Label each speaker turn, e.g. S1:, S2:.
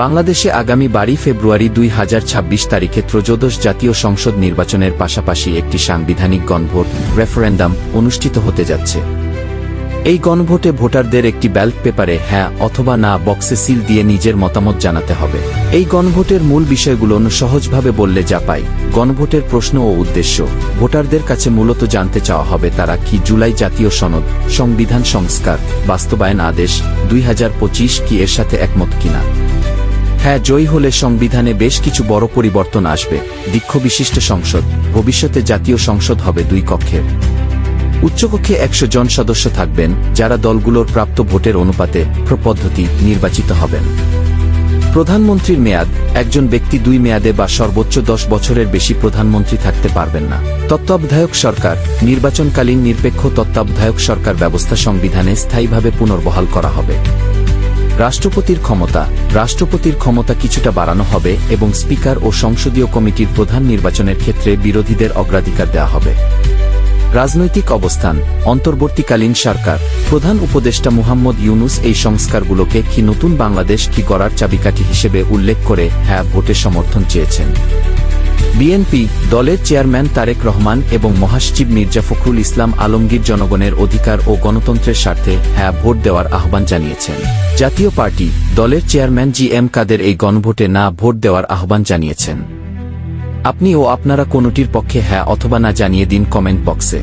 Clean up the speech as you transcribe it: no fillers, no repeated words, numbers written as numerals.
S1: বাংলাদেশে আগামী 12 ফেব্রুয়ারি 2026 তারিখে ত্রয়োদশ জাতীয় সংসদ নির্বাচনের পাশাপাশি একটি সাংবিধানিক গণভোট রেফারেন্ডাম অনুষ্ঠিত হতে যাচ্ছে। এই গণভোটে ভোটারদের একটি ব্যালট পেপারে হ্যাঁ অথবা না বক্সে সিল দিয়ে নিজের মতামত জানাতে হবে। এই গণভোটের মূল বিষয়গুলো সহজভাবে বললে যা পাই, গণভোটের প্রশ্ন ও উদ্দেশ্য। ভোটারদের কাছে মূলত জানতে চাওয়া হবে তারা কি জুলাই জাতীয় সনদ, সংবিধান সংস্কার, বাস্তবায়ন আদেশ 2025 কি এর সাথে একমত কিনা। হ্যাঁ জয়ী হলে সংবিধানে বেশ কিছু বড় পরিবর্তন আসবে। দীক্ষবিশিষ্ট সংসদ, ভবিষ্যতে জাতীয় সংসদ হবে 2 কক্ষের। উচ্চকক্ষে 100 জন সদস্য থাকবেন, যারা দলগুলোর প্রাপ্ত ভোটের অনুপাতে পদ্ধতি নির্বাচিত হবেন। প্রধানমন্ত্রীর মেয়াদ, একজন ব্যক্তি 2 মেয়াদে বা সর্বোচ্চ 10 বছরের বেশি প্রধানমন্ত্রী থাকতে পারবেন না। তত্ত্বাবধায়ক সরকার, নির্বাচনকালীন নিরপেক্ষ তত্ত্বাবধায়ক সরকার ব্যবস্থা সংবিধানে স্থায়ীভাবে পুনর্বহাল করা হবে। রাষ্ট্রপতির ক্ষমতা কিছুটা বাড়ানো হবে এবং স্পিকার ও সংসদীয় কমিটির প্রধান নির্বাচনের ক্ষেত্রে বিরোধীদের অগ্রাধিকার দেওয়া হবে। রাজনৈতিক অবস্থান, অন্তর্বর্তীকালীন সরকার, প্রধান উপদেষ্টা মুহাম্মদ ইউনূস এই সংস্কারগুলোকে কি নতুন বাংলাদেশ কি গড়ার চাবিকাঠি হিসেবে উল্লেখ করে হ্যাঁ ভোটে সমর্থন চেয়েছেন। বিএনপি দলের চেয়ারম্যান তারেক রহমান এবং মহাসচিব মির্জা ফখরুল ইসলাম আলমগীর জনগণের অধিকার ও গণতন্ত্রের স্বার্থে হ্যাঁ ভোট দেওয়ার আহ্বান জানিয়েছেন। জাতীয় পার্টি দলের চেয়ারম্যান জি.এম. কাদের এই গণভোটে না ভোট দেওয়ার আহ্বান জানিয়েছেন। আপনি ও আপনারা কোনটির পক্ষে হ্যাঁ অথবা না জানিয়ে দিন কমেন্ট বক্সে।